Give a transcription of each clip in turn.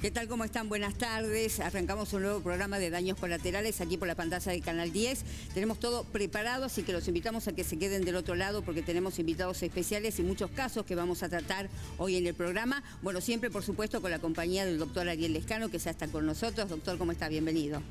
¿Qué tal? ¿Cómo están? Buenas tardes. Arrancamos un nuevo programa de Daños Colaterales aquí por la pantalla de Canal 10. Tenemos todo preparado, así que los invitamos a que se queden del otro lado porque tenemos invitados especiales y muchos casos que vamos a tratar hoy en el programa. Bueno, siempre, por supuesto, con la compañía del doctor Ariel Lescano, que ya está con nosotros. Doctor, ¿cómo está? Bienvenido.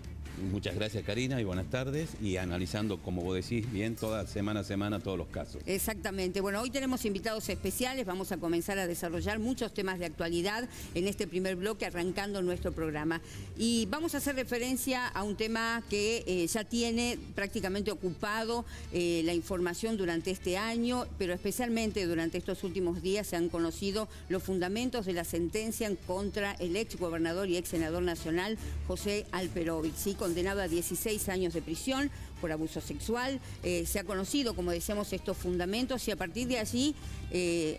Muchas gracias, Karina, y buenas tardes. Y analizando, como vos decís, bien, toda semana a semana todos los casos. Exactamente. Bueno, hoy tenemos invitados especiales. Vamos a comenzar a desarrollar muchos temas de actualidad en este primer bloque, arrancando nuestro programa. Y vamos a hacer referencia a un tema que ya tiene prácticamente ocupado la información durante este año, pero especialmente durante estos últimos días se han conocido los fundamentos de la sentencia en contra el ex gobernador y ex senador nacional José Alperovich, ¿sí? Condenado a 16 años de prisión por abuso sexual. Se ha conocido, como decíamos, estos fundamentos y a partir de allí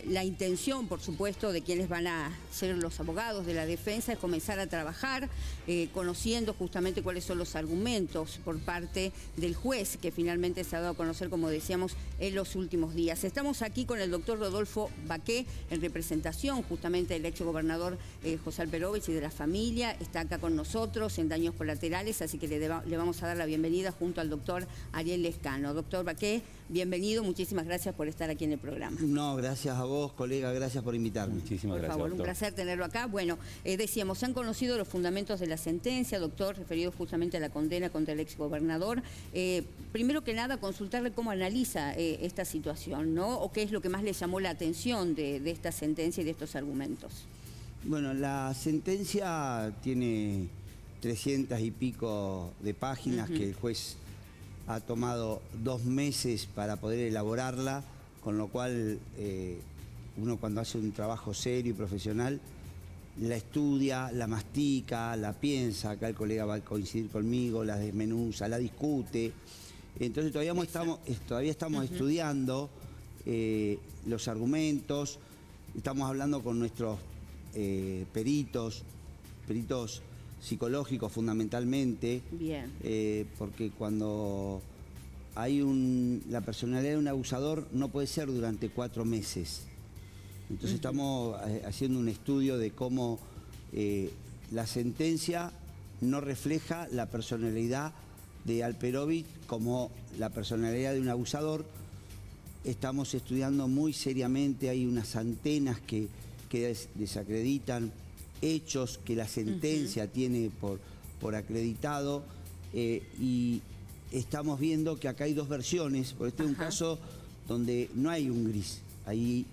la intención, por supuesto, de quienes van a ser los abogados de la defensa es comenzar a trabajar conociendo justamente cuáles son los argumentos por parte del juez que finalmente se ha dado a conocer, como decíamos, en los últimos días. Estamos aquí con el doctor Rodolfo Baqué en representación justamente del ex gobernador José Alperovich y de la familia. Está acá con nosotros en Daños Colaterales, así que le vamos a dar la bienvenida junto al doctor Ariel Lescano. Doctor Baqué, bienvenido, muchísimas gracias por estar aquí en el programa. No, gracias a vos, colega, gracias por invitarme. Muchísimas gracias, por favor, doctor. Un placer tenerlo acá. Bueno, decíamos, se han conocido los fundamentos de la sentencia, doctor, referido justamente a la condena contra el ex gobernador. Primero que nada, consultarle cómo analiza esta situación, ¿no? O qué es lo que más le llamó la atención de esta sentencia y de estos argumentos. Bueno, la sentencia tiene 300 y pico de páginas que el juez ha tomado 2 meses para poder elaborarla, con lo cual uno cuando hace un trabajo serio y profesional la estudia, la mastica, la piensa, acá el colega va a coincidir conmigo, la desmenuza, la discute. Entonces todavía estamos estudiando los argumentos, estamos hablando con nuestros peritos psicológicos fundamentalmente. Bien. Porque cuando hay la personalidad de un abusador no puede ser durante 4 meses. Entonces estamos haciendo un estudio de cómo la sentencia no refleja la personalidad de Alperovich como la personalidad de un abusador. Estamos estudiando muy seriamente, hay unas antenas que desacreditan hechos que la sentencia tiene por acreditado, y estamos viendo que acá hay 2 versiones, porque este es un caso donde no hay un gris, hay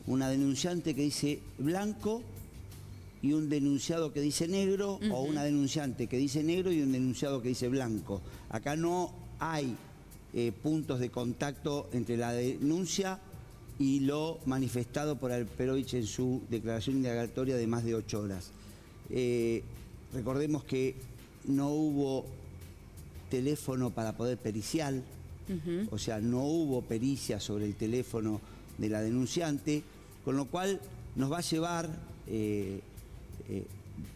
una denunciante que dice blanco y un denunciado que dice negro, o una denunciante que dice negro y un denunciado que dice blanco. Acá no hay puntos de contacto entre la denuncia y lo manifestado por Alperovich en su declaración indagatoria de más de 8 horas. Recordemos que no hubo teléfono para poder pericial, o sea, no hubo pericia sobre el teléfono de la denunciante, con lo cual nos va a llevar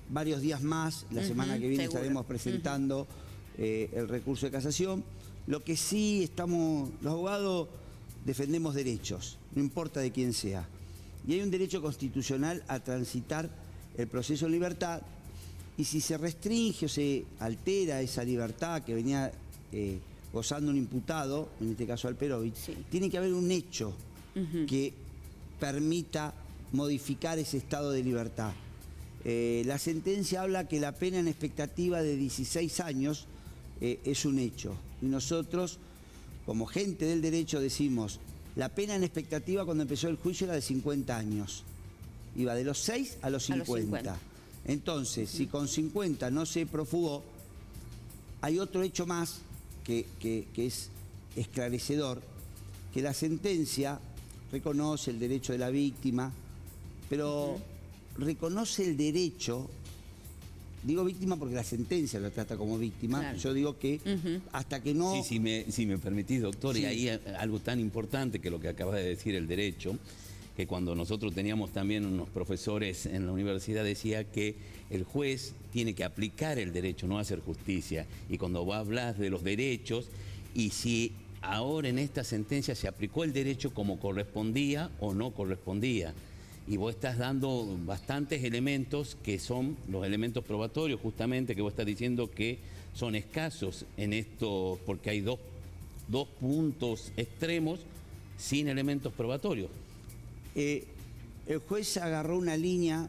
varios días más. La semana que viene estaremos presentando el recurso de casación. Lo que sí los abogados defendemos derechos, no importa de quién sea. Y hay un derecho constitucional a transitar el proceso en libertad, y si se restringe o se altera esa libertad que venía gozando un imputado, en este caso Alperovich, tiene que haber un hecho que permita modificar ese estado de libertad. La sentencia habla que la pena en expectativa de 16 años es un hecho, y nosotros, como gente del derecho, decimos, la pena en expectativa cuando empezó el juicio era de 50 años. Iba de los 6 a los 50. Entonces, si con 50 no se profugó, hay otro hecho más que es esclarecedor, que la sentencia reconoce el derecho de la víctima, pero reconoce el derecho. Digo víctima porque la sentencia lo trata como víctima. Claro. Yo digo que hasta que no... Sí, si me permitís, doctor, y ahí algo tan importante que lo que acabas de decir, el derecho, que cuando nosotros teníamos también unos profesores en la universidad decía que el juez tiene que aplicar el derecho, no hacer justicia. Y cuando vos hablas de los derechos, y si ahora en esta sentencia se aplicó el derecho como correspondía o no correspondía. y vos estás dando bastantes elementos que son los elementos probatorios, justamente, que vos estás diciendo que son escasos en esto, porque hay dos puntos extremos sin elementos probatorios. El juez agarró una línea,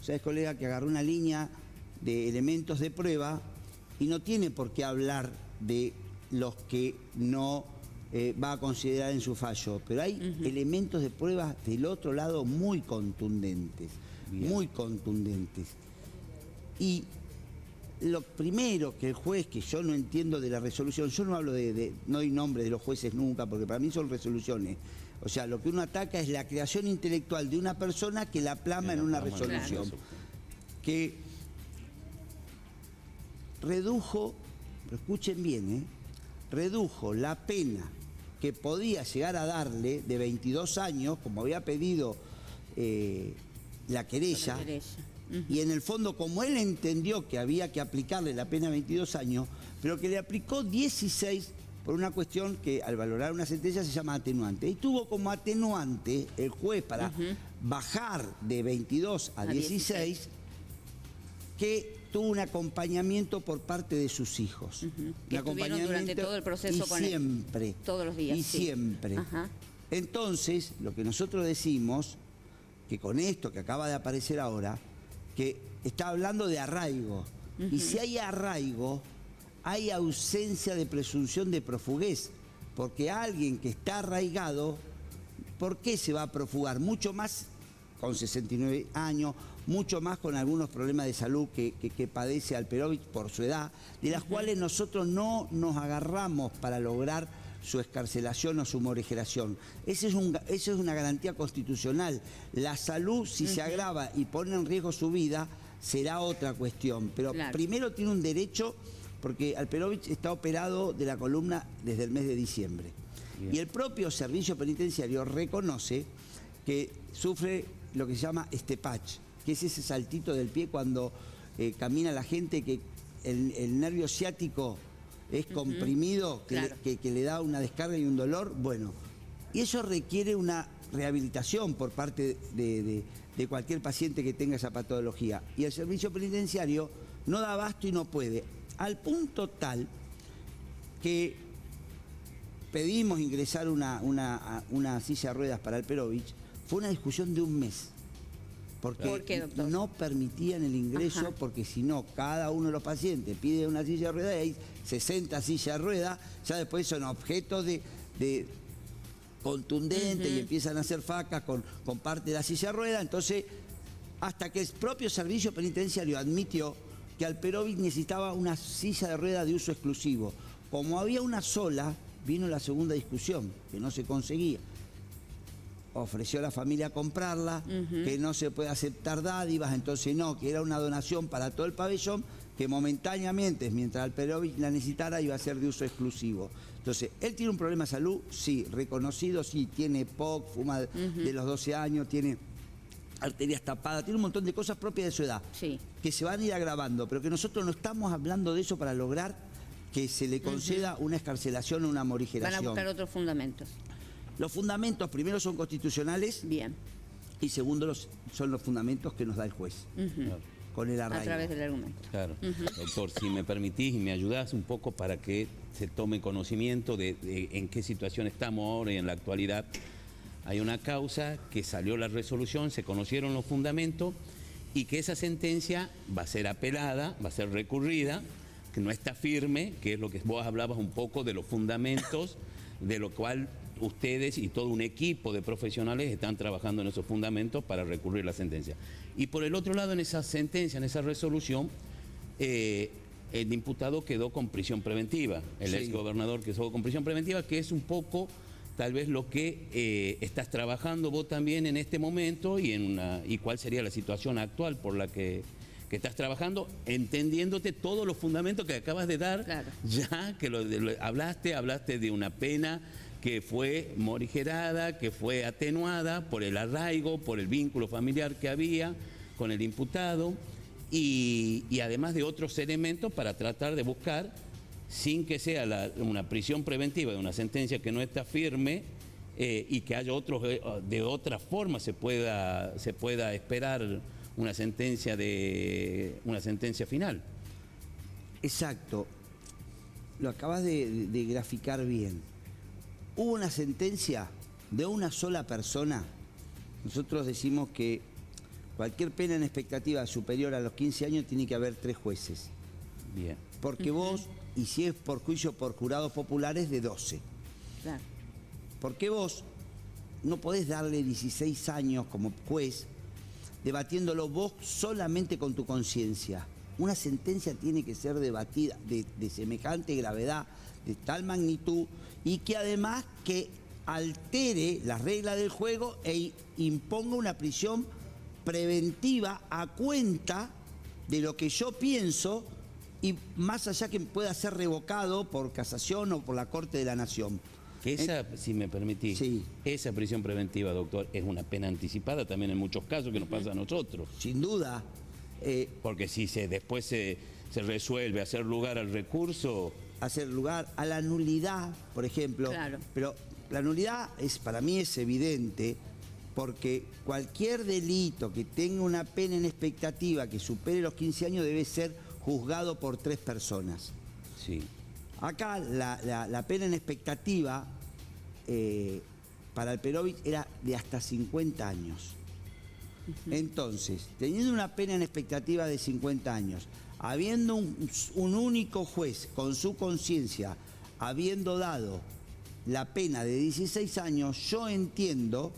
¿sabes, colega? Que agarró una línea de elementos de prueba y no tiene por qué hablar de los que no va a considerar en su fallo, pero hay elementos de prueba del otro lado muy contundentes, muy contundentes. Y lo primero que el juez, que yo no entiendo de la resolución, yo no hablo no doy nombre de los jueces nunca, porque para mí son resoluciones. O sea, lo que uno ataca es la creación intelectual de una persona que la plasma en una resolución. Claro. Que redujo, pero escuchen bien, redujo la pena que podía llegar a darle de 22 años, como había pedido la querella, y en el fondo, como él entendió que había que aplicarle la pena de 22 años, pero que le aplicó 16 por una cuestión que al valorar una sentencia se llama atenuante. Y tuvo como atenuante el juez para bajar de 22 a 16 que tuvo un acompañamiento por parte de sus hijos. Que estuvieron durante todo el proceso con siempre, él. Todos los días. Y siempre. Entonces, lo que nosotros decimos, que con esto que acaba de aparecer ahora, que está hablando de arraigo. Y si hay arraigo, hay ausencia de presunción de profuguez. Porque alguien que está arraigado, ¿por qué se va a profugar? Mucho más con 69 años, mucho más con algunos problemas de salud que padece Alperovich por su edad, de las cuales nosotros no nos agarramos para lograr su excarcelación o su morigeración. Esa es una garantía constitucional. La salud, si se agrava y pone en riesgo su vida, será otra cuestión. Pero primero tiene un derecho, porque Alperovich está operado de la columna desde el mes de diciembre. Bien. Y el propio servicio penitenciario reconoce que sufre lo que se llama estepach, que es ese saltito del pie cuando camina la gente, que el nervio ciático es comprimido, que le da una descarga y un dolor. Bueno, y eso requiere una rehabilitación por parte de cualquier paciente que tenga esa patología. Y el servicio penitenciario no da abasto y no puede. Al punto tal que pedimos ingresar una silla de ruedas para Alperovich. Fue una discusión de un mes. Porque ¿por qué, doctor? No permitían el ingreso, porque si no, cada uno de los pacientes pide una silla de ruedas y hay 60 sillas de ruedas, ya después son objetos de contundentes y empiezan a hacer facas con parte de la silla de ruedas. Entonces, hasta que el propio servicio penitenciario admitió que Alperovich necesitaba una silla de ruedas de uso exclusivo. Como había una sola, vino la segunda discusión, que no se conseguía. Ofreció a la familia comprarla, que no se puede aceptar dádivas, entonces no, que era una donación para todo el pabellón, que momentáneamente, mientras Alperovich la necesitara, iba a ser de uso exclusivo. Entonces, ¿él tiene un problema de salud? Sí. ¿Reconocido? Sí. Tiene POC, fuma de los 12 años, tiene arterias tapadas, tiene un montón de cosas propias de su edad, que se van a ir agravando, pero que nosotros no estamos hablando de eso para lograr que se le conceda una excarcelación o una morigeración. Van a buscar otros fundamentos. Los fundamentos, primero, son constitucionales. Bien. Y segundo, son los fundamentos que nos da el juez. Con el arraigo. A través del argumento. Claro. Doctor, si me permitís y me ayudás un poco para que se tome conocimiento de en qué situación estamos ahora y en la actualidad. Hay una causa que salió la resolución, se conocieron los fundamentos y que esa sentencia va a ser apelada, va a ser recurrida, que no está firme, que es lo que vos hablabas un poco de los fundamentos, de lo cual ustedes y todo un equipo de profesionales están trabajando en esos fundamentos para recurrir la sentencia. Y por el otro lado, en esa sentencia, en esa resolución, el imputado quedó con prisión preventiva, el exgobernador quedó con prisión preventiva, que es un poco tal vez lo que estás trabajando vos también en este momento y cuál sería la situación actual por la que estás trabajando, entendiéndote todos los fundamentos que acabas de dar, ya que hablaste de una pena que fue morigerada, que fue atenuada por el arraigo, por el vínculo familiar que había con el imputado y además de otros elementos para tratar de buscar, sin que sea una prisión preventiva de una sentencia que no está firme, y que haya otros, de otra forma se pueda esperar una sentencia final. Exacto. Lo acabas de graficar bien. Hubo una sentencia de una sola persona. Nosotros decimos que cualquier pena en expectativa superior a los 15 años tiene que haber 3 jueces. Bien. Porque vos, y si es por juicio por jurados populares, de 12. Claro. Porque vos no podés darle 16 años como juez debatiéndolo vos solamente con tu conciencia. Una sentencia tiene que ser debatida de semejante gravedad, de tal magnitud, y que además que altere las reglas del juego e imponga una prisión preventiva a cuenta de lo que yo pienso, y más allá que pueda ser revocado por casación o por la Corte de la Nación. Esa, si me permitís, sí. Esa prisión preventiva, doctor, es una pena anticipada también en muchos casos que nos pasa a nosotros. Sin duda. Porque si después se resuelve hacer lugar al recurso... Hacer lugar a la nulidad, por ejemplo. Claro. Pero la nulidad para mí es evidente, porque cualquier delito que tenga una pena en expectativa que supere los 15 años debe ser juzgado por 3 personas. Sí. Acá la pena en expectativa para Alperovich era de hasta 50 años. Entonces, teniendo una pena en expectativa de 50 años, habiendo un único juez con su conciencia, habiendo dado la pena de 16 años, yo entiendo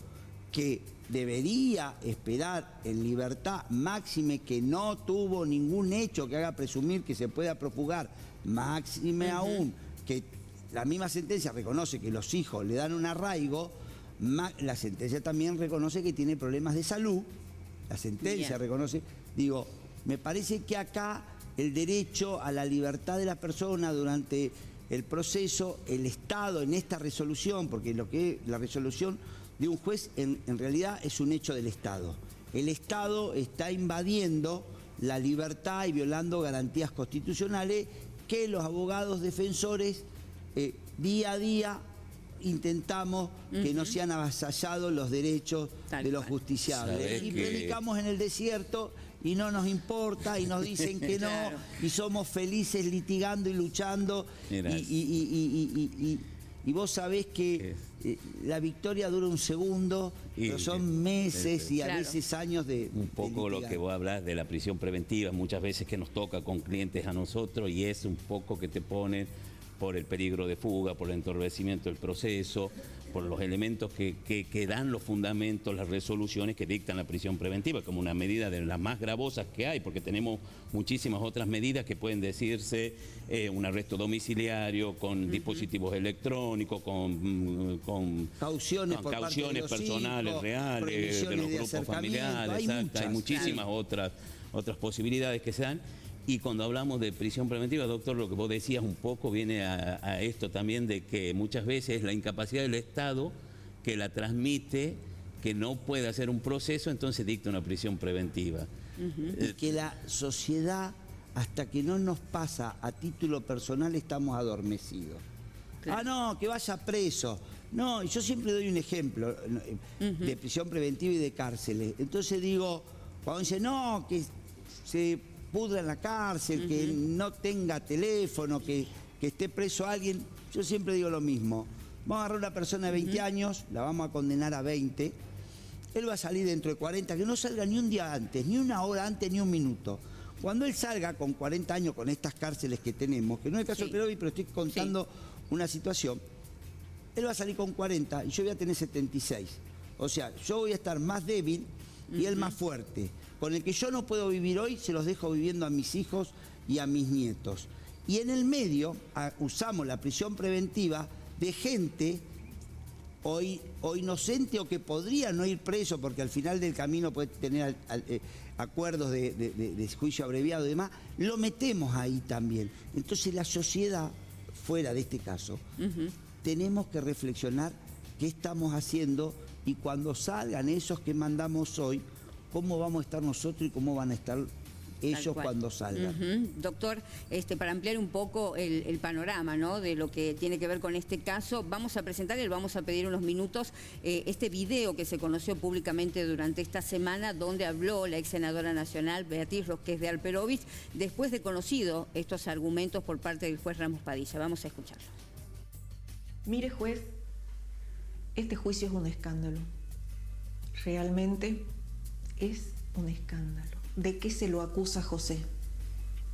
que debería esperar en libertad, máxime que no tuvo ningún hecho que haga presumir que se pueda profugar, máxime aún que la misma sentencia reconoce que los hijos le dan un arraigo, la sentencia también reconoce que tiene problemas de salud, la sentencia reconoce, digo, me parece que acá el derecho a la libertad de la persona durante el proceso, el Estado en esta resolución, porque lo que es la resolución de un juez en realidad es un hecho del Estado. El Estado está invadiendo la libertad y violando garantías constitucionales que los abogados defensores día a día intentamos que no sean avasallados los derechos de los justiciables. Y predicamos en el desierto y no nos importa y nos dicen que no, y somos felices litigando y luchando. Y vos sabés que la victoria dura un segundo, pero son meses y a veces años de un poco lo que vos hablás de la prisión preventiva, muchas veces que nos toca con clientes a nosotros, y es un poco que te ponen por el peligro de fuga, por el entorpecimiento del proceso, por los elementos que dan los fundamentos, las resoluciones que dictan la prisión preventiva, como una medida de las más gravosas que hay, porque tenemos muchísimas otras medidas que pueden decirse un arresto domiciliario, con dispositivos electrónicos, con cauciones personales hijos, reales, de los grupos familiares, hay muchísimas otras posibilidades que se dan. Y cuando hablamos de prisión preventiva, doctor, lo que vos decías un poco viene a esto también, de que muchas veces la incapacidad del Estado que la transmite, que no puede hacer un proceso, entonces dicta una prisión preventiva. Y que la sociedad, hasta que no nos pasa a título personal, estamos adormecidos. Claro. Ah, no, que vaya preso. No, yo siempre doy un ejemplo de prisión preventiva y de cárceles. Entonces digo, cuando dice, no, que se pudra en la cárcel, que no tenga teléfono, que esté preso alguien, yo siempre digo lo mismo. Vamos a agarrar a una persona de 20 años, la vamos a condenar a 20, él va a salir dentro de 40, que no salga ni un día antes, ni una hora antes, ni un minuto. Cuando él salga con 40 años, con estas cárceles que tenemos, que no es el caso de Perovi, pero estoy contando una situación, él va a salir con 40 y yo voy a tener 76. O sea, yo voy a estar más débil y él más fuerte. Con el que yo no puedo vivir hoy, se los dejo viviendo a mis hijos y a mis nietos. Y en el medio usamos la prisión preventiva de gente o inocente o que podría no ir preso, porque al final del camino puede tener acuerdos de juicio abreviado y demás, lo metemos ahí también. Entonces la sociedad, fuera de este caso, tenemos que reflexionar qué estamos haciendo, y cuando salgan esos que mandamos hoy, cómo vamos a estar nosotros y cómo van a estar ellos cuando salgan. Doctor, para ampliar un poco el panorama, ¿no?, de lo que tiene que ver con este caso, vamos a presentar y le vamos a pedir unos minutos este video que se conoció públicamente durante esta semana, donde habló la ex senadora nacional Beatriz Rosqués de Alperovich, después de conocido estos argumentos por parte del juez Ramos Padilla. Vamos a escucharlo. Mire, juez, este juicio es un escándalo. Realmente es un escándalo. ¿De qué se lo acusa José?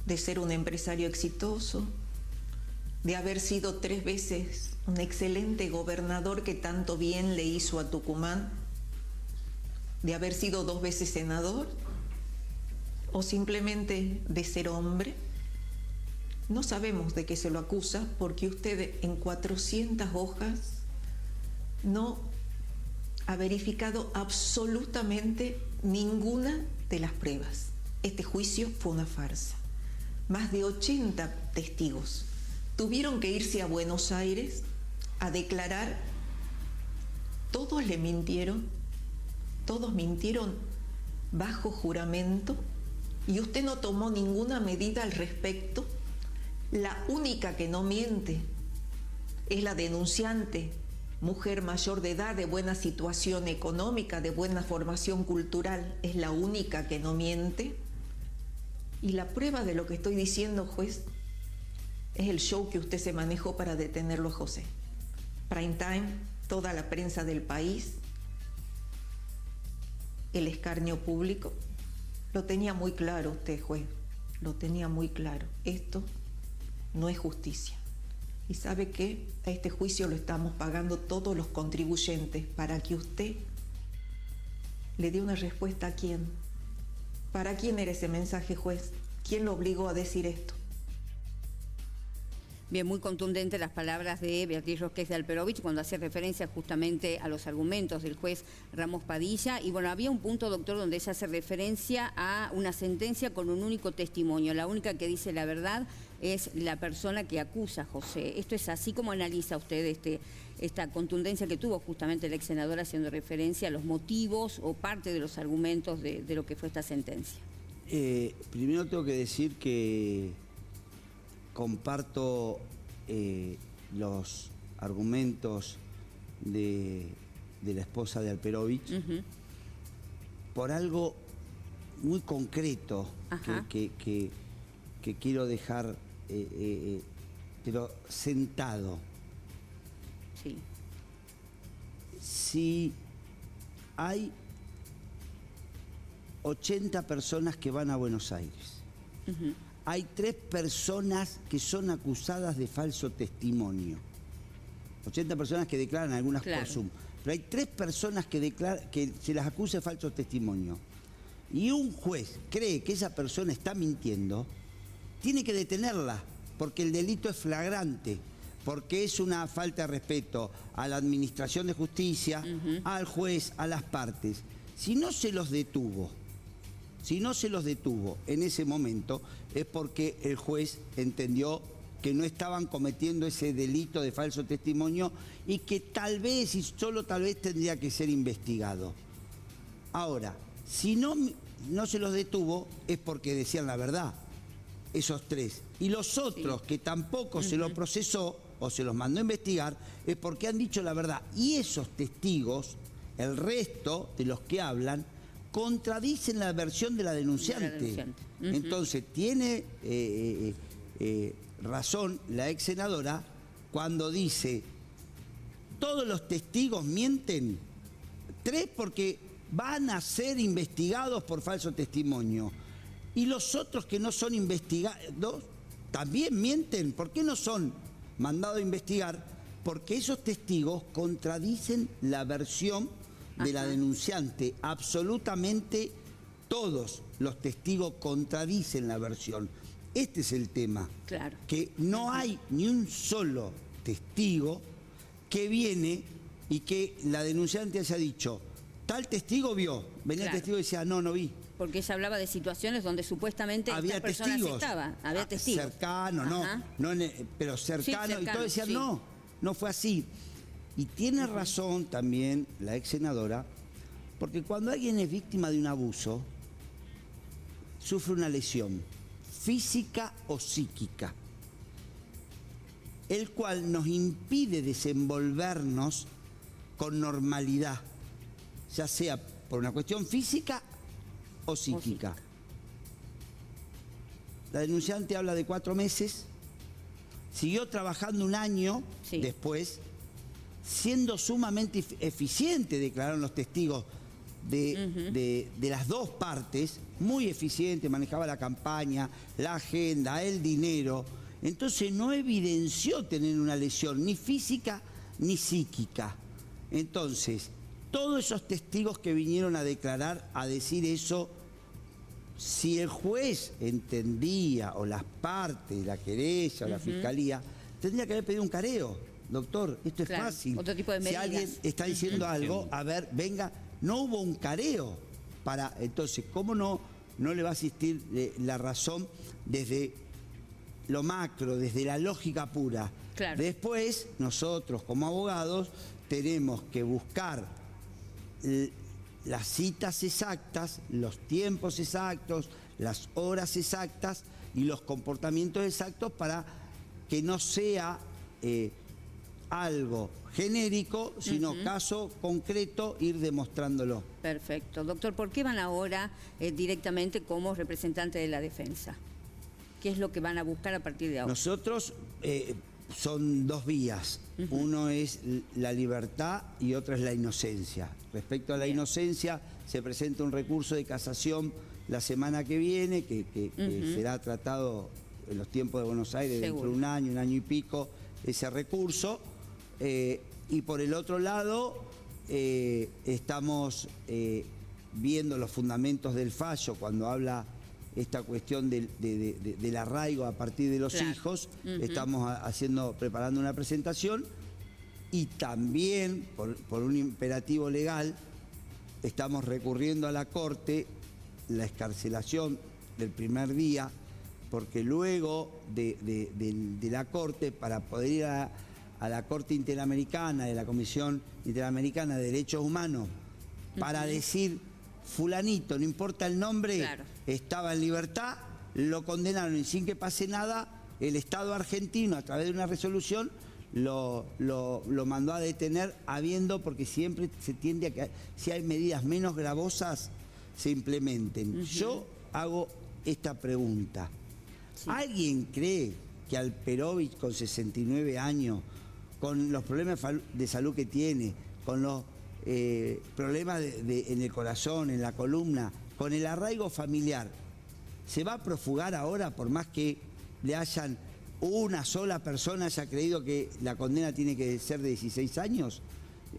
¿De ser un empresario exitoso? ¿De haber sido 3 veces un excelente gobernador que tanto bien le hizo a Tucumán? ¿De haber sido 2 veces senador? ¿O simplemente de ser hombre? No sabemos de qué se lo acusa porque usted en 400 hojas no ha verificado absolutamente ninguna de las pruebas. Este juicio fue una farsa. Más de 80 testigos tuvieron que irse a Buenos Aires a declarar. Todos le mintieron, todos mintieron bajo juramento y usted no tomó ninguna medida al respecto. La única que no miente es la denunciante, mujer mayor de edad, de buena situación económica, de buena formación cultural, es la única que no miente. Y la prueba de lo que estoy diciendo, juez, es el show que usted se manejó para detenerlo a José. Prime time, toda la prensa del país, el escarnio público. Lo tenía muy claro usted, juez, lo tenía muy claro. Esto no es justicia. Y sabe que a este juicio lo estamos pagando todos los contribuyentes para que usted le dé una respuesta a quién. ¿Para quién era ese mensaje, juez? ¿Quién lo obligó a decir esto? Bien, muy contundentes las palabras de Beatriz Rosqués de Alperovich cuando hace referencia justamente a los argumentos del juez Ramos Padilla. Y bueno, había un punto, doctor, donde ella hace referencia a una sentencia con un único testimonio. La única que dice la verdad es la persona que acusa a José. ¿Esto es así? ¿Cómo analiza usted esta contundencia que tuvo justamente la ex senadora haciendo referencia a los motivos o parte de los argumentos de lo que fue esta sentencia? Primero tengo que decir que comparto los argumentos de la esposa de Alperovich por algo muy concreto que quiero dejar pero sentado. Sí. Si hay 80 personas que van a Buenos Aires, hay 3 personas que son acusadas de falso testimonio. 80 personas que declaran, algunas por Zoom. Pero hay 3 personas que se las acusa de falso testimonio. Y un juez cree que esa persona está mintiendo, tiene que detenerla, porque el delito es flagrante, porque es una falta de respeto a la administración de justicia, al juez, a las partes. Si no se los detuvo en ese momento, es porque el juez entendió que no estaban cometiendo ese delito de falso testimonio y que tal vez, y solo tal vez, tendría que ser investigado. Ahora, si no se los detuvo, es porque decían la verdad, esos 3. Y los otros que tampoco se los procesó o se los mandó a investigar, es porque han dicho la verdad. Y esos testigos, el resto de los que hablan, contradicen la versión de la denunciante. Entonces tiene razón la ex senadora cuando dice: todos los testigos mienten, 3 porque van a ser investigados por falso testimonio, y los otros que no son investigados también mienten. ¿Por qué no son mandados a investigar? Porque esos testigos contradicen la versión de la denunciante. Absolutamente todos los testigos contradicen la versión. Este es el tema. Claro. Que no hay ni un solo testigo que viene y que la denunciante haya dicho: tal testigo vio. Venía el testigo y decía: no vi. Porque ella hablaba de situaciones donde supuestamente había esta persona estaba. Había testigos. Cercano, pero cercano. Sí, y todos decían: no fue así. Y tiene razón también la ex senadora, porque cuando alguien es víctima de un abuso, sufre una lesión física o psíquica, el cual nos impide desenvolvernos con normalidad, ya sea por una cuestión física o psíquica. La denunciante habla de 4 meses, siguió trabajando un año después, siendo sumamente eficiente, declararon los testigos de las dos partes, muy eficiente, manejaba la campaña, la agenda, el dinero. Entonces no evidenció tener una lesión ni física ni psíquica. Entonces, todos esos testigos que vinieron a declarar, a decir eso, si el juez entendía, o las partes, la querella o la fiscalía, tendría que haber pedido un careo. Doctor, esto es fácil. Otro tipo de medidas. Si alguien está diciendo algo, a ver, venga, no hubo un careo para. Entonces, ¿cómo no le va a asistir la razón desde lo macro, desde la lógica pura? Claro. Después, nosotros como abogados tenemos que buscar las citas exactas, los tiempos exactos, las horas exactas y los comportamientos exactos para que no sea algo genérico, sino caso concreto, ir demostrándolo. Perfecto. Doctor, ¿por qué van ahora directamente como representante de la defensa? ¿Qué es lo que van a buscar a partir de ahora? Nosotros son 2 vías. Uno es la libertad y otra es la inocencia. Respecto a la inocencia, se presenta un recurso de casación la semana que viene, que será tratado en los tiempos de Buenos Aires dentro de un año y pico, ese recurso. Y por el otro lado, estamos viendo los fundamentos del fallo cuando habla esta cuestión del arraigo a partir de los hijos. Estamos preparando una presentación y también por un imperativo legal estamos recurriendo a la Corte la excarcelación del primer día, porque luego de la Corte, para poder ir a la Corte Interamericana, de la Comisión Interamericana de Derechos Humanos, para decir fulanito, no importa el nombre, estaba en libertad, lo condenaron y sin que pase nada, el Estado argentino a través de una resolución lo mandó a detener, porque siempre se tiende a que si hay medidas menos gravosas se implementen. Yo hago esta pregunta. ¿Alguien cree que Alperovich, con 69 años, con los problemas de salud que tiene, con los problemas en el corazón, en la columna, con el arraigo familiar, se va a profugar ahora por más que le hayan una sola persona haya creído que la condena tiene que ser de 16 años?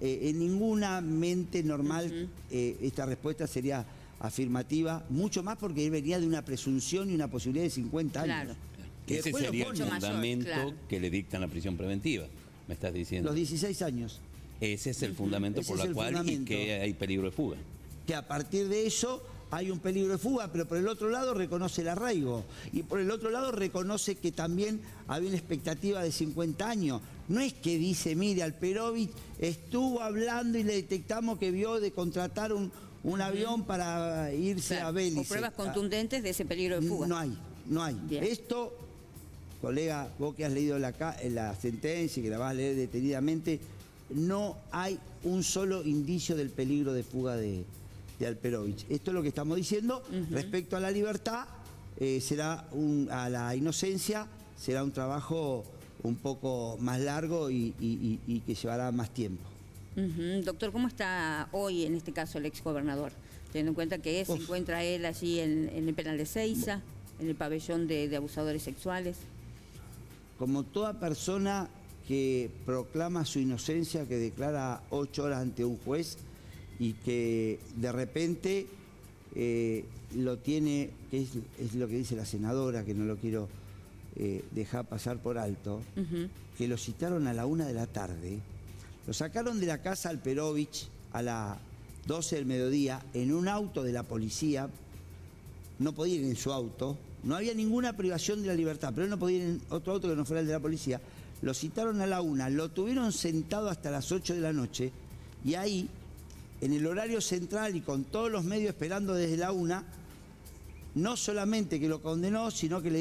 En ninguna mente normal esta respuesta sería afirmativa, mucho más porque él venía de una presunción y una posibilidad de 50 años. Que ese sería el fundamento que le dictan la prisión preventiva, me estás diciendo. Los 16 años. Ese es el fundamento por el cual y que hay peligro de fuga. Que a partir de eso hay un peligro de fuga, pero por el otro lado reconoce el arraigo. Y por el otro lado reconoce que también había una expectativa de 50 años. No es que dice, mire, Alperovich estuvo hablando y le detectamos que vio de contratar un avión para irse a Belice. O pruebas contundentes de ese peligro de fuga. No hay. Bien. Esto, colega, vos que has leído la sentencia y que la vas a leer detenidamente, no hay un solo indicio del peligro de fuga de Alperovich. Esto es lo que estamos diciendo. Respecto a la libertad, a la inocencia, será un trabajo un poco más largo y que llevará más tiempo. Doctor, ¿cómo está hoy en este caso el exgobernador? Teniendo en cuenta que se encuentra él allí en el penal de Seiza, en el pabellón de abusadores sexuales. Como toda persona que proclama su inocencia, que declara 8 horas ante un juez y que de repente lo tiene, que es lo que dice la senadora, que no lo quiero dejar pasar por alto, que lo citaron a la 1 de la tarde, lo sacaron de la casa Alperovich a las 12 del mediodía en un auto de la policía, no podía ir en su auto, no había ninguna privación de la libertad, pero él no podía ir en otro auto que no fuera el de la policía. Lo citaron a la 1, lo tuvieron sentado hasta las 8 de la noche y ahí, en el horario central y con todos los medios esperando desde la 1, no solamente que lo condenó, sino que le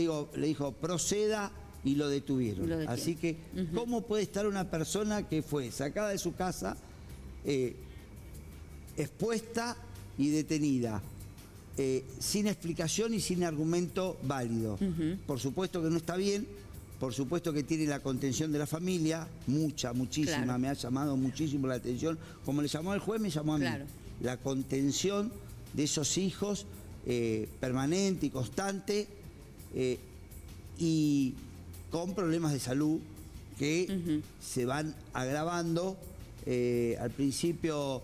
dijo proceda y lo detuvieron. Así que, ¿cómo puede estar una persona que fue sacada de su casa, expuesta y detenida, sin explicación y sin argumento válido? Por supuesto que no está bien, por supuesto que tiene la contención de la familia, muchísima, claro. Me ha llamado muchísimo la atención, como le llamó al juez, me llamó a mí. Claro. La contención de esos hijos permanente y constante, y con problemas de salud que se van agravando. Al principio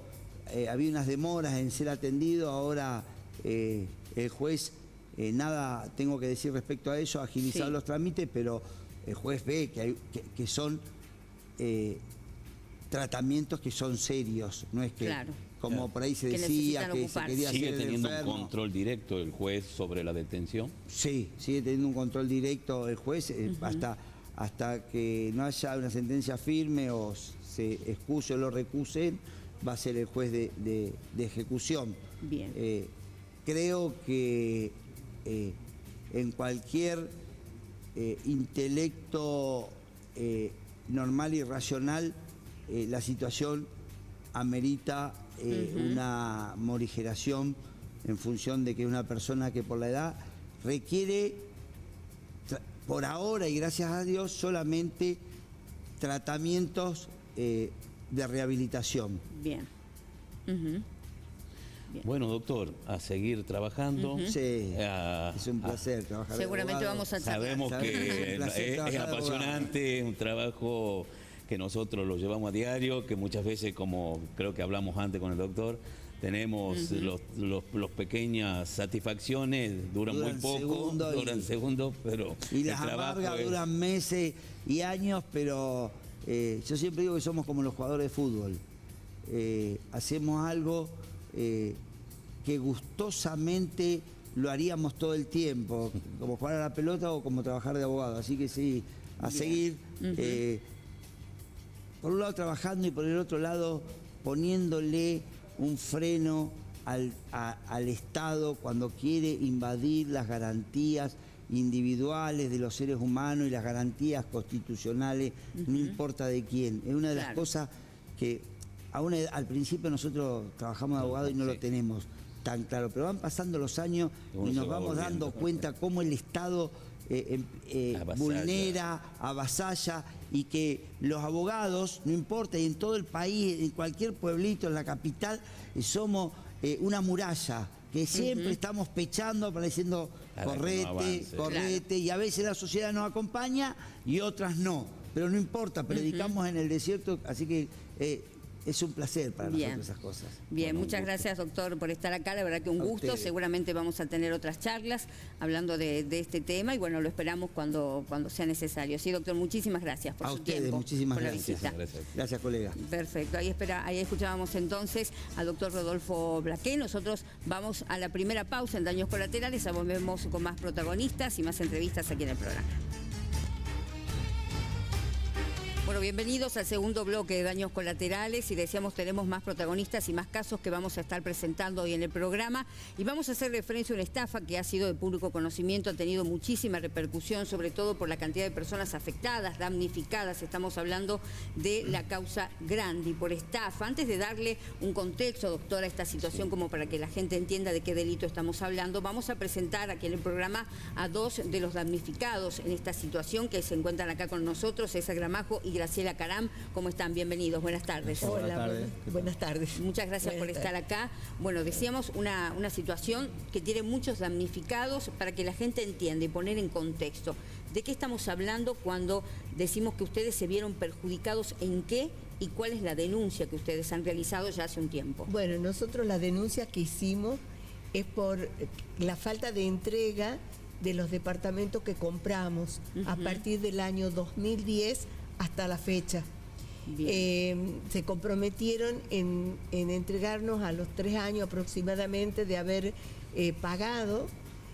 había unas demoras en ser atendido, ahora el juez, nada tengo que decir respecto a eso, ha agilizado los trámites, pero el juez ve que son tratamientos que son serios, no es que como por ahí se decía que se quería hacer. ¿Sigue teniendo un control directo el juez sobre la detención? Sí, sigue teniendo un control directo el juez, hasta que no haya una sentencia firme o se excuse o lo recusen, va a ser el juez de ejecución. Bien. Creo que en cualquier intelecto normal y racional, la situación amerita una morigeración en función de que una persona que por la edad requiere, por ahora y gracias a Dios, solamente tratamientos de rehabilitación. Bien. Bien. Bueno, doctor, a seguir trabajando. Sí, es un placer trabajar. Seguramente vamos a charlar. Sabemos que es apasionante, un trabajo que nosotros lo llevamos a diario, que muchas veces, como creo que hablamos antes con el doctor, tenemos los pequeñas satisfacciones, duran muy poco, duran segundos, pero y las amargas duran meses y años, pero yo siempre digo que somos como los jugadores de fútbol. Hacemos algo que gustosamente lo haríamos todo el tiempo, como jugar a la pelota o como trabajar de abogado. Así que sí, a seguir, por un lado trabajando y por el otro lado poniéndole un freno al Estado cuando quiere invadir las garantías individuales de los seres humanos y las garantías constitucionales, no importa de quién. Es una de las cosas que al principio nosotros trabajamos de abogado y no lo tenemos tan claro, pero van pasando los años y nos vamos dando cuenta cómo el Estado vulnera, avasalla, y que los abogados, no importa, y en todo el país, en cualquier pueblito, en la capital, somos una muralla, que siempre estamos pechando, pareciendo correte, y a veces la sociedad nos acompaña y otras no, pero no importa, predicamos en el desierto, así que es un placer para nosotros esas cosas. Bien, bueno, muchas gracias, doctor, por estar acá. La verdad que un gusto. Seguramente vamos a tener otras charlas hablando de este tema y bueno, lo esperamos cuando sea necesario. Sí, doctor, muchísimas gracias por su tiempo. Muchísimas gracias. Gracias, colega. Perfecto. Ahí escuchábamos entonces al doctor Rodolfo Blaqué. Nosotros vamos a la primera pausa en Daños Colaterales. Volvemos con más protagonistas y más entrevistas aquí en el programa. Bueno, bienvenidos al segundo bloque de Daños Colaterales y decíamos tenemos más protagonistas y más casos que vamos a estar presentando hoy en el programa y vamos a hacer referencia a una estafa que ha sido de público conocimiento, ha tenido muchísima repercusión, sobre todo por la cantidad de personas afectadas, damnificadas. Estamos hablando de la causa Grandi por estafa. Antes de darle un contexto, doctora, a esta situación como para que la gente entienda de qué delito estamos hablando, vamos a presentar aquí en el programa a dos de los damnificados en esta situación que se encuentran acá con nosotros, César Gramajo y Graciela Caram. ¿Cómo están? Bienvenidos, buenas tardes. Hola, buenas tardes. Muchas gracias por estar acá. Bueno, decíamos una situación que tiene muchos damnificados para que la gente entienda y poner en contexto. ¿De qué estamos hablando cuando decimos que ustedes se vieron perjudicados en qué y cuál es la denuncia que ustedes han realizado ya hace un tiempo? Bueno, nosotros la denuncia que hicimos es por la falta de entrega de los departamentos que compramos a partir del año 2010 hasta la fecha. Se comprometieron en entregarnos a los 3 años aproximadamente de haber pagado.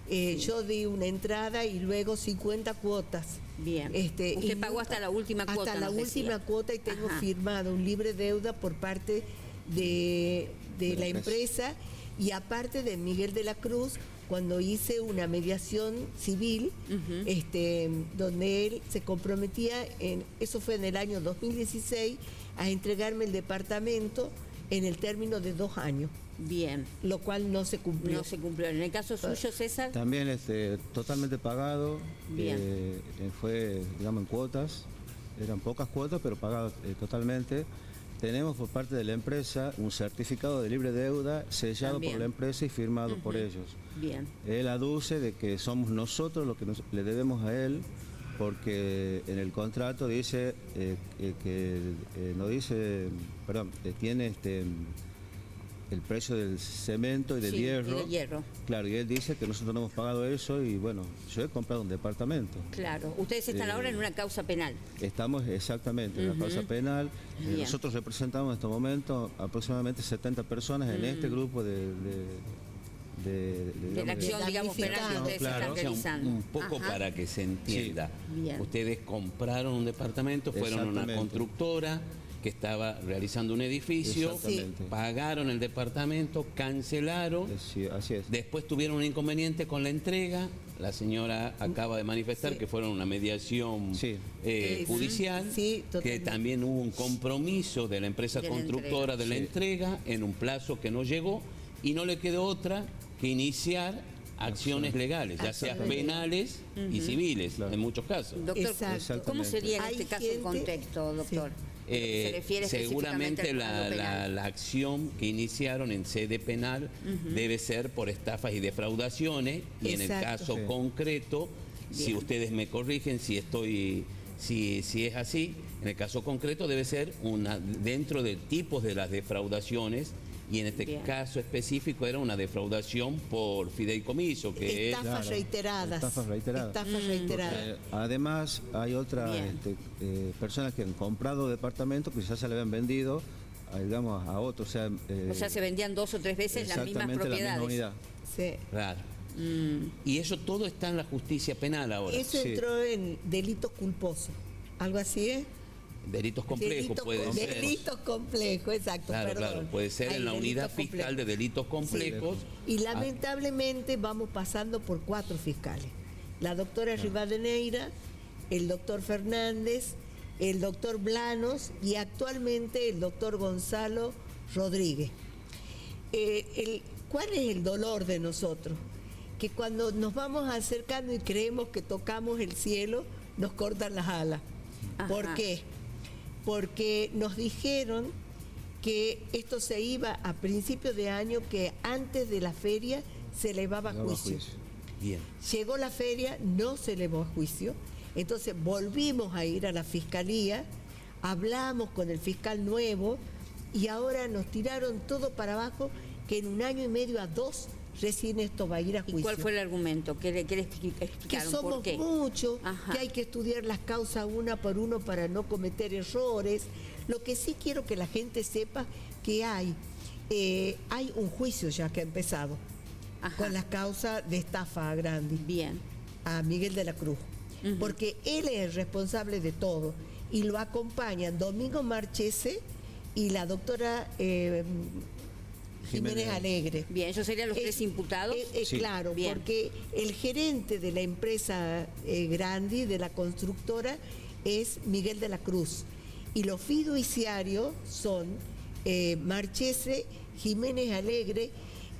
Yo di una entrada y luego 50 cuotas. Bien. Usted pagó hasta la última cuota. Hasta la última cuota y tengo firmado un libre deuda por parte de la empresa y aparte de Miguel de la Cruz, cuando hice una mediación civil, donde él se comprometía, eso fue en el año 2016, a entregarme el departamento en el término de 2 años. Bien. Lo cual no se cumplió. No se cumplió. En el caso suyo, César. También totalmente pagado. Bien. Fue, digamos, en cuotas. Eran pocas cuotas, pero pagado totalmente. Tenemos por parte de la empresa un certificado de libre deuda sellado por la empresa y firmado por ellos. Bien. Él aduce de que somos nosotros los que le debemos a él, porque en el contrato dice tiene el precio del cemento y del hierro. Y del hierro. Claro, y él dice que nosotros no hemos pagado eso y bueno, yo he comprado un departamento. Claro. Ustedes están ahora en una causa penal. Estamos exactamente en una causa penal. Nosotros representamos en este momento aproximadamente 70 personas en este grupo de la acción, digamos, penal que ustedes están realizando. Un poco para que se entienda. Sí. Ustedes compraron un departamento, fueron a una constructora que estaba realizando un edificio, pagaron el departamento, cancelaron, sí, así es. Después tuvieron un inconveniente con la entrega. La señora acaba de manifestar que fueron una mediación judicial, que también hubo un compromiso de la empresa constructora de la entrega en un plazo que no llegó y no le quedó otra que iniciar acciones legales, ya sea penales y civiles, en muchos casos. Doctor, ¿cómo sería en este caso el contexto, doctor? Se refiere seguramente la acción que iniciaron en sede penal debe ser por estafas y defraudaciones y en el caso concreto, si ustedes me corrigen si es así, en el caso concreto debe ser dentro de tipos de las defraudaciones. Y en este caso específico era una defraudación por fideicomiso, que estafas reiteradas. Estafas reiteradas. Además, hay otras personas que han comprado departamentos que ya se le habían vendido, digamos, a otros. O sea, se vendían 2 o 3 veces las mismas propiedades. La misma unidad. Sí. Claro. Y eso todo está en la justicia penal ahora. Eso entró en delitos culposos. ¿Algo así es? Delitos complejos pueden ser. Delitos complejos, exacto. Claro, puede ser en la unidad fiscal de delitos complejos. Y lamentablemente vamos pasando por 4 fiscales. La doctora Rivadeneira, el doctor Fernández, el doctor Blanos y actualmente el doctor Gonzalo Rodríguez. ¿Cuál es el dolor de nosotros? Que cuando nos vamos acercando y creemos que tocamos el cielo, nos cortan las alas. ¿Por qué? Porque nos dijeron que esto se iba a principios de año, que antes de la feria se elevaba a juicio. Bien. Llegó la feria, no se elevó a juicio, entonces volvimos a ir a la fiscalía, hablamos con el fiscal nuevo y ahora nos tiraron todo para abajo, que en 1 año y medio a 2 recién esto va a ir a juicio. ¿Y cuál fue el argumento? ¿Qué le explicaron? Que somos muchos, que hay que estudiar las causas una por uno para no cometer errores. Lo que sí quiero que la gente sepa que hay un juicio ya que ha empezado con las causas de estafa a Grandi. Bien. A Miguel de la Cruz. Porque él es el responsable de todo. Y lo acompañan Domingo Marchese y la doctora Jiménez Alegre. Bien, ¿ellos serían los 3 imputados? Claro, porque el gerente de la empresa Grandi, de la constructora, es Miguel de la Cruz. Y los fiduciarios son Marchese, Jiménez Alegre,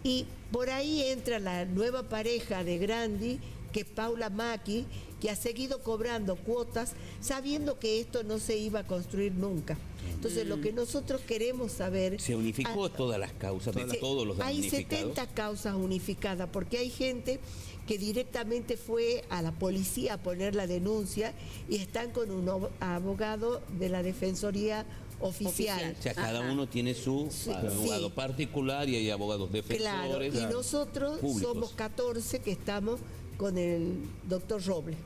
y por ahí entra la nueva pareja de Grandi, que es Paula Maki, que ha seguido cobrando cuotas, sabiendo que esto no se iba a construir nunca. Entonces, lo que nosotros queremos saber... ¿Se unificó todas las causas de todos los damnificados? Hay 70 causas unificadas, porque hay gente que directamente fue a la policía a poner la denuncia y están con un abogado de la Defensoría Oficial. O sea, cada uno tiene su abogado particular y hay abogados defensores. Claro, y nosotros somos 14 que estamos con el doctor Robles.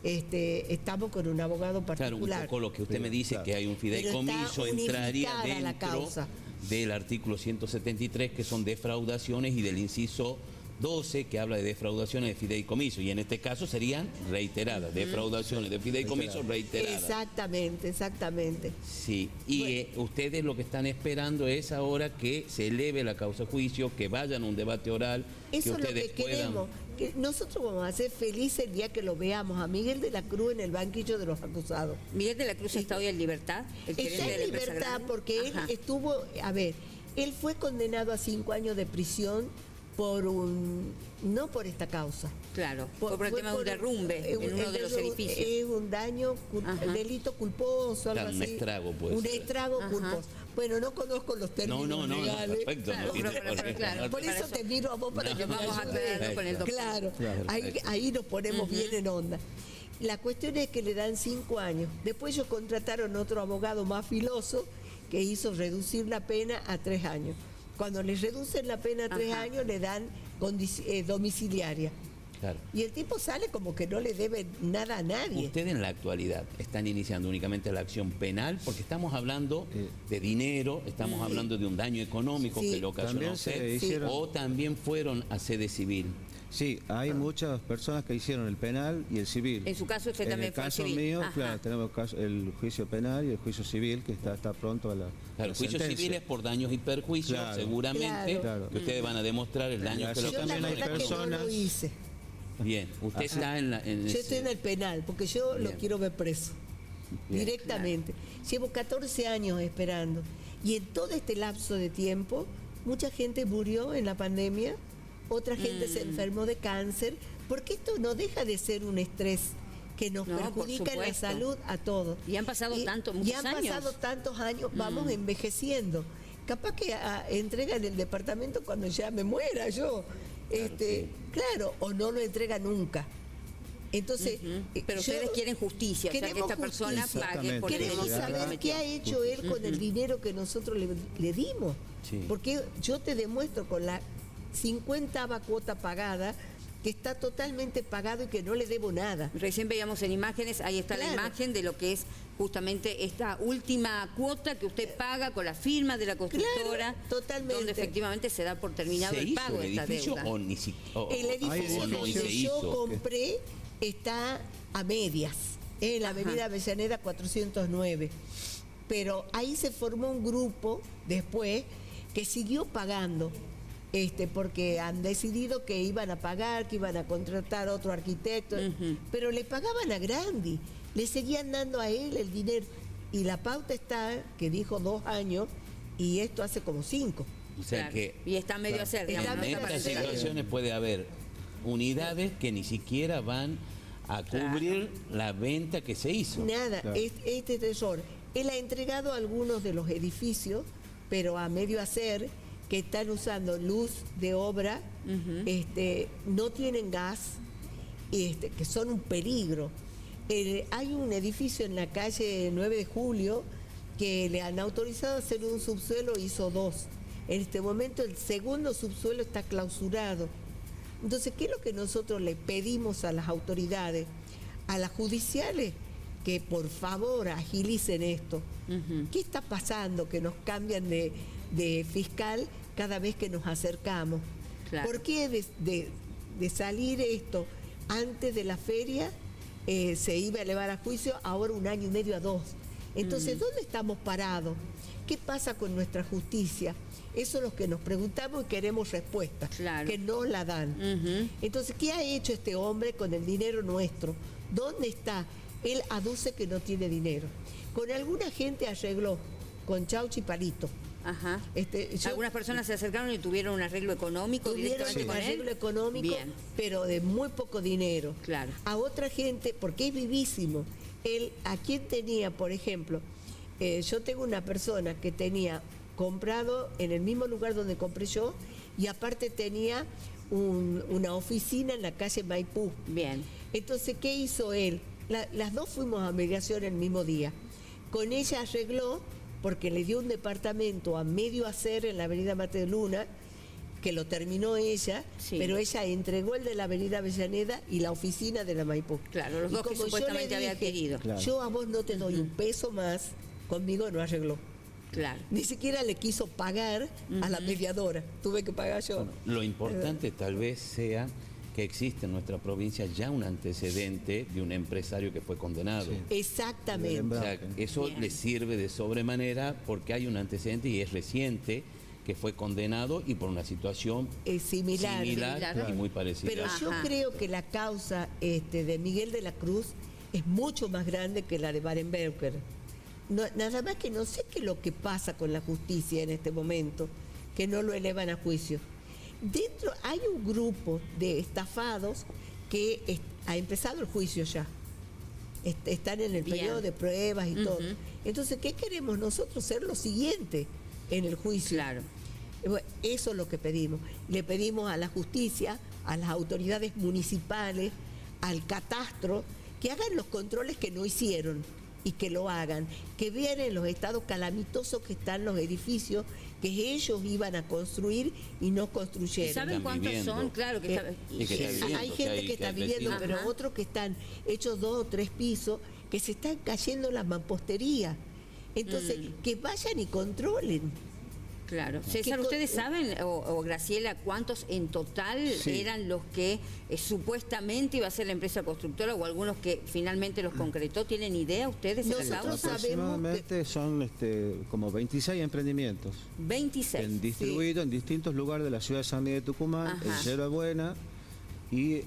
Estamos con un abogado particular. Claro, un poco lo que usted me dice, que hay un fideicomiso, entraría dentro del artículo 173, que son defraudaciones, y del inciso 12, que habla de defraudaciones de fideicomiso, y en este caso serían reiteradas, defraudaciones de fideicomiso reiteradas. Exactamente. Sí, y ustedes lo que están esperando es ahora que se eleve la causa a juicio, que vayan a un debate oral, Eso que es lo ustedes que queremos. Que nosotros vamos a ser felices el día que lo veamos a Miguel de la Cruz en el banquillo de los acusados. Miguel de la Cruz está hoy en libertad. Está en libertad porque él estuvo, él fue condenado a 5 años de prisión no por esta causa. Claro, fue por el tema de un derrumbe en uno de los edificios. Es un daño, delito culposo, algo así. Un estrago, pues. Un estrago culposo. Bueno, no conozco los términos legales. Perfecto. Claro, por eso te miro a vos para que me vamos aclarando con el doctor. Claro, ahí nos ponemos bien en onda. La cuestión es que le dan 5 años. Después ellos contrataron otro abogado más filoso que hizo reducir la pena a 3 años. Cuando les reducen la pena a 3 años, le dan domiciliaria. Claro. Y el tipo sale como que no le debe nada a nadie. Ustedes en la actualidad están iniciando únicamente la acción penal, porque estamos hablando de dinero, estamos hablando de un daño económico que lo ocasionó usted, o también fueron a sede civil. Sí, hay muchas personas que hicieron el penal y el civil. En su caso usted también fue al civil. En el caso mío, claro, tenemos el juicio penal y el juicio civil, que está pronto a la Claro, el juicio civil es por daños y perjuicios, seguramente, que ustedes van a demostrar el daño que lo también hay personas. No lo hice. Bien, usted está yo estoy en el penal, porque yo lo quiero ver preso. Bien, directamente. Llevo 14 años esperando. Y en todo este lapso de tiempo, mucha gente murió en la pandemia, otra gente se enfermó de cáncer, porque esto no deja de ser un estrés que nos perjudica en la salud a todos. Y han pasado muchos años. Y han pasado tantos años, vamos envejeciendo. Capaz que entregan el departamento cuando ya me muera yo. Claro, o no lo entrega nunca. Entonces, pero ustedes quieren justicia, o sea, que esta persona pague por el delito. Queremos saber qué ha hecho él con el dinero que nosotros le dimos. Sí. Porque yo te demuestro con la 50ª cuota pagada que está totalmente pagado y que no le debo nada. Recién veíamos en imágenes, ahí está la imagen de lo que es justamente esta última cuota que usted paga con la firma de la constructora, claro, totalmente, donde efectivamente se da por terminado el pago de esta deuda. El edificio donde yo compré está a medias, en la avenida Avellaneda 409. Pero ahí se formó un grupo después que siguió pagando. Porque han decidido que iban a pagar, que iban a contratar otro arquitecto, pero le pagaban a Grandi, le seguían dando a él el dinero. Y la pauta está, que dijo 2 años, y esto hace como 5. O sea que y está medio a hacer, digamos. En estas situaciones puede haber unidades que ni siquiera van a cubrir la venta que se hizo. Nada, este tesoro. Él ha entregado algunos de los edificios, pero a medio hacer, que están usando luz de obra, no tienen gas, que son un peligro. Hay un edificio en la calle 9 de Julio que le han autorizado a hacer un subsuelo, hizo 2. En este momento el segundo subsuelo está clausurado. Entonces, ¿qué es lo que nosotros le pedimos a las autoridades, a las judiciales? Que por favor agilicen esto. ¿Qué está pasando? Que nos cambian de fiscal cada vez que nos acercamos. Claro. ¿Por qué de salir esto antes de la feria se iba a elevar a juicio, ahora 1 año y medio a 2? Entonces, ¿dónde estamos parados? ¿Qué pasa con nuestra justicia? Eso es lo que nos preguntamos y queremos respuestas, que no la dan. Entonces, ¿qué ha hecho este hombre con el dinero nuestro? ¿Dónde está? Él aduce que no tiene dinero. Con alguna gente arregló, con Chauchi Palito. Algunas personas se acercaron y tuvieron un arreglo económico directamente con él. Arreglo económico, pero de muy poco dinero. Claro. A otra gente, porque es vivísimo. ¿A quién tenía, por ejemplo? Yo tengo una persona que tenía comprado en el mismo lugar donde compré yo, y aparte tenía una oficina en la calle Maipú. Bien. Entonces, ¿qué hizo él? Las dos fuimos a mediación el mismo día. Con ella arregló, porque le dio un departamento a medio hacer en la avenida Mate de Luna, que lo terminó ella, pero ella entregó el de la avenida Avellaneda y la oficina de la Maipú. Claro, los dos que supuestamente había adquirido. Yo a vos no te doy un peso más, conmigo no arregló. Claro. Ni siquiera le quiso pagar a la mediadora, tuve que pagar yo. Bueno, lo importante tal vez sea que existe en nuestra provincia ya un antecedente de un empresario que fue condenado. Sí. Exactamente. O sea, eso Bien. le sirve de sobremanera porque hay un antecedente y es reciente que fue condenado y por una situación Similar. y muy parecida. Pero yo Ajá. creo que la causa de Miguel de la Cruz es mucho más grande que la de Barenberger. Nada más que no sé qué es lo que pasa con la justicia en este momento, que no lo elevan a juicio. Dentro hay un grupo de estafados que ha empezado el juicio ya. Están en el Bien. periodo de pruebas y todo. Entonces, ¿qué queremos nosotros? Ser lo siguiente en el juicio. Claro. Bueno, eso es lo que pedimos. Le pedimos a la justicia, a las autoridades municipales, al catastro, que hagan los controles que no hicieron y que lo hagan, que vean en los estados calamitosos que están los edificios que ellos iban a construir y no construyeron. ¿Y saben Están cuántos viviendo. son? Claro que Y que está viviendo, hay que gente hay- que está hay viviendo, vecinos. pero Ajá. otros que están hechos 2 o 3 pisos, que se están cayendo la mampostería. Entonces, que vayan y controlen. Claro. César, ¿ustedes saben, o Graciela, cuántos en total Sí. eran los que supuestamente iba a ser la empresa constructora o algunos que finalmente los concretó? ¿Tienen idea ustedes? de la Nosotros causa? sabemos Aproximadamente son como 26 emprendimientos 26. distribuidos en distintos lugares de la ciudad de San Miguel de Tucumán, Ajá. en Yerba Buena y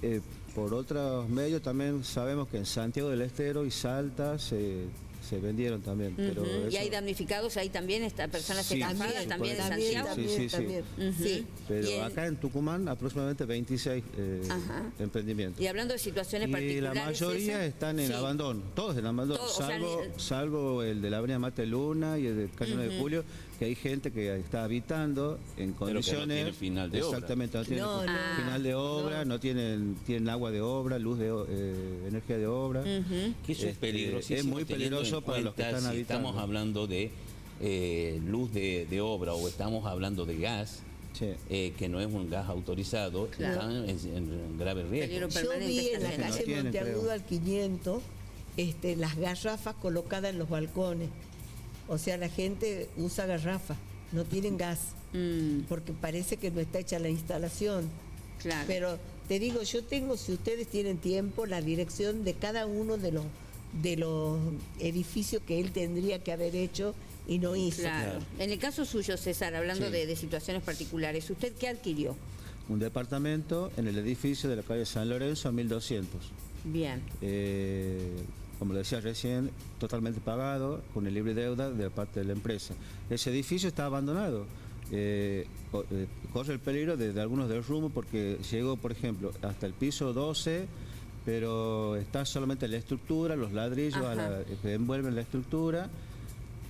por otros medios también sabemos que en Santiago del Estero y Salta se vendieron también. Pero Ujú. ¿Y eso- hay damnificados ahí también, personas Sí, estafadas sí, también en puede- Santiago? Sí, sí. Ujú. Sí. Pero Y en- acá en Tucumán aproximadamente 26 Ajá. emprendimientos. Y hablando de situaciones Y la particulares... mayoría César, están en sí. abandono, todos en abandono, Todos, o sea, salvo el de la avenida Mate Luna y el del Cañón de Julio, que hay gente que está habitando en que no condiciones... tiene final de obra. Exactamente, no tienen No, no. final de obra, no tienen agua de obra, luz de energía de obra. Que eso es peligrosísimo. Es muy teniendo peligroso en para los que cuenta están si habitando. estamos hablando de luz de obra o estamos hablando de gas, Sí. que no es un gas autorizado, Claro. están en grave riesgo. Peligro Yo permanente vi en la también. no calle tienen, Monteagudo creo. al 500 las garrafas colocadas en los balcones. O sea, la gente usa garrafas, no tienen gas, porque parece que no está hecha la instalación. Claro. Pero te digo, yo tengo, si ustedes tienen tiempo, la dirección de cada uno de los edificios que él tendría que haber hecho y no hizo. Claro. En el caso suyo, César, hablando Sí. de situaciones particulares, ¿usted qué adquirió? Un departamento en el edificio de la calle San Lorenzo a 1200. Bien. Como le decía recién, totalmente pagado, con el libre deuda de parte de la empresa. Ese edificio está abandonado. Corre el peligro de algunos derrumbos porque llegó, por ejemplo, hasta el piso 12, pero está solamente la estructura, los ladrillos Ajá. que envuelven la estructura,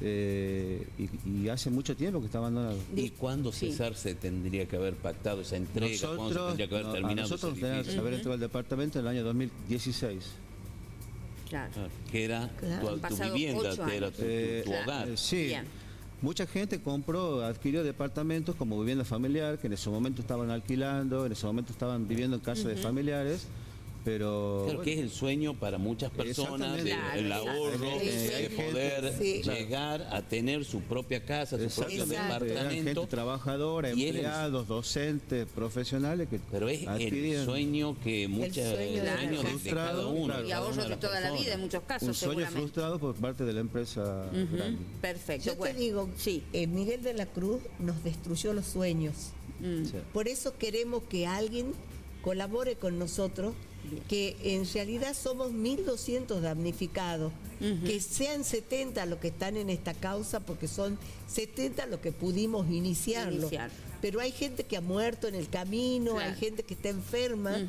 y hace mucho tiempo que está abandonado. ¿Y cuándo, Sí. César, se tendría que haber pactado esa entrega? ¿Cuándo se tendría que haber a terminado nosotros ese tenemos que edificio? haber entregado el departamento en el año 2016. Claro. Claro, que era Claro. tu Han pasado vivienda, 8 que era años. tu Claro. hogar. Sí. Bien. Mucha gente adquirió departamentos como vivienda familiar, que en ese momento estaban alquilando, en ese momento estaban viviendo en casa de familiares, pero... Claro, bueno, que es el sueño para muchas personas, Exactamente. el Claro, ahorro, exacto. de poder Sí. llegar a tener su propia casa, su propio Exacto. Eran gente departamento. trabajadora, Y es el- empleados, docentes, profesionales que Pero es el adquirían sueño que sueño de la de frustrado, cada uno. claro. Y cada una ahorros de las toda la personas. vida en muchos casos, un sueño seguramente. frustrado por parte de la empresa grande. Perfecto. Yo te Bueno, digo, sí. Miguel de la Cruz nos destruyó los sueños. Sí. Por eso queremos que alguien colabore con nosotros, que en realidad somos 1.200 damnificados, que sean 70 los que están en esta causa, porque son 70 los que pudimos iniciarlo. Iniciar. Pero hay gente que ha muerto en el camino, Claro. hay gente que está enferma,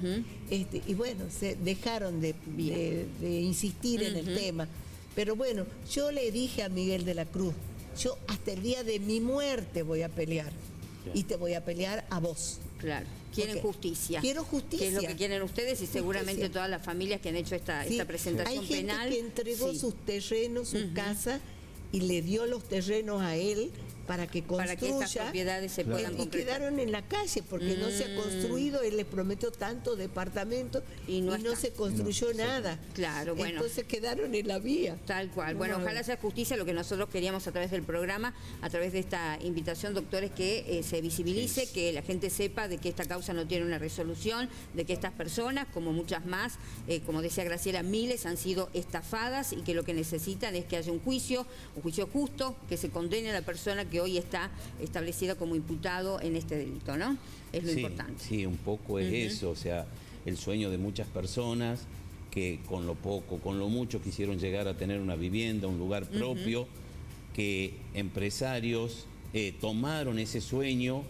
y bueno, se dejaron de insistir en el tema. Pero bueno, yo le dije a Miguel de la Cruz, yo hasta el día de mi muerte voy a pelear, y te voy a pelear a vos. Claro. Quieren Porque justicia. quiero justicia. Que es lo que quieren ustedes y seguramente Justicia. todas las familias que han hecho esta Sí, presentación hay gente penal. que entregó Sí. sus terrenos, sus casas, y le dio los terrenos a él para que construya. Para que estas propiedades se puedan Y concretar. quedaron en la calle porque no se ha construido, él les prometió tantos departamentos y no se construyó nada. Claro, bueno. Entonces quedaron en la vía. Tal cual. Bueno, ojalá sea justicia. Lo que nosotros queríamos a través del programa, a través de esta invitación, doctores, que se visibilice, que la gente sepa de que esta causa no tiene una resolución, de que estas personas, como muchas más, como decía Graciela, miles han sido estafadas y que lo que necesitan es que haya un juicio justo, que se condene a la persona que hoy está establecida como imputado en este delito, ¿no? Es lo importante. Sí, un poco es eso, o sea, el sueño de muchas personas que con lo poco, con lo mucho quisieron llegar a tener una vivienda, un lugar propio, que empresarios tomaron ese sueño,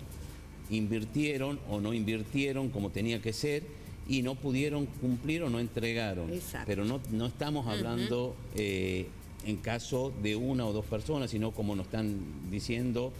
invirtieron o no invirtieron como tenía que ser y no pudieron cumplir o no entregaron. Exacto. Pero no estamos hablando en caso de una o dos personas, sino como nos están diciendo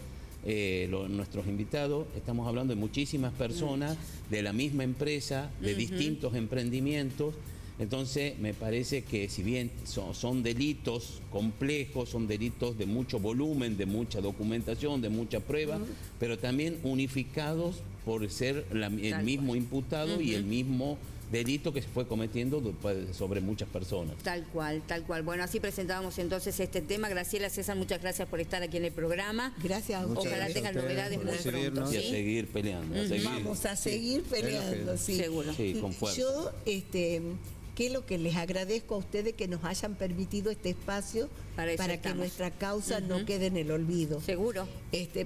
nuestros invitados, estamos hablando de muchísimas personas de la misma empresa, de distintos emprendimientos. Entonces me parece que si bien son delitos complejos, son delitos de mucho volumen, de mucha documentación, de mucha prueba, pero también unificados por ser el mismo imputado y el mismo delito que se fue cometiendo sobre muchas personas. Tal cual, tal cual. Bueno, así presentábamos entonces este tema. Graciela, César, muchas gracias por estar aquí en el programa. Gracias a ustedes. Ojalá tengan novedades muy pronto. Y a seguir peleando. Vamos a seguir peleando, sí. Seguro. Sí, con fuerza. Yo, ¿qué es lo que les agradezco a ustedes que nos hayan permitido este espacio para que nuestra causa no quede en el olvido? Seguro.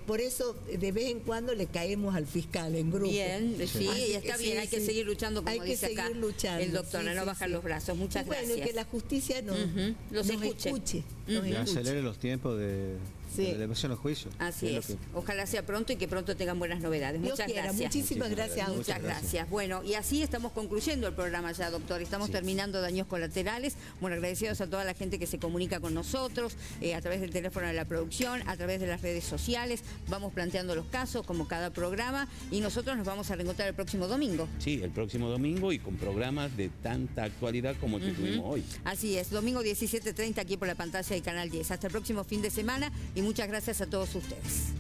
Por eso de vez en cuando le caemos al fiscal en grupo. Bien, sí, y está bien, hay que seguir luchando, como hay que dice seguir acá luchando, el doctor, a no bajar los brazos. Muchas gracias. Bueno, y que la justicia nos escuche. Y acelere los tiempos de elevación al juicio. Así es. Ojalá sea pronto y que pronto tengan buenas novedades. Muchas gracias. Muchísimas gracias. Muchas gracias. Bueno, y así estamos concluyendo el programa ya, doctor. Estamos terminando Daños Colaterales. Bueno, agradecidos a toda la gente que se comunica con nosotros, a través del teléfono de la producción, a través de las redes sociales. Vamos planteando los casos, como cada programa, y nosotros nos vamos a reencontrar el próximo domingo. Sí, el próximo domingo y con programas de tanta actualidad como el que tuvimos hoy. Así es, domingo 17:30 aquí por la pantalla del Canal 10. Hasta el próximo fin de semana y muchas gracias a todos ustedes.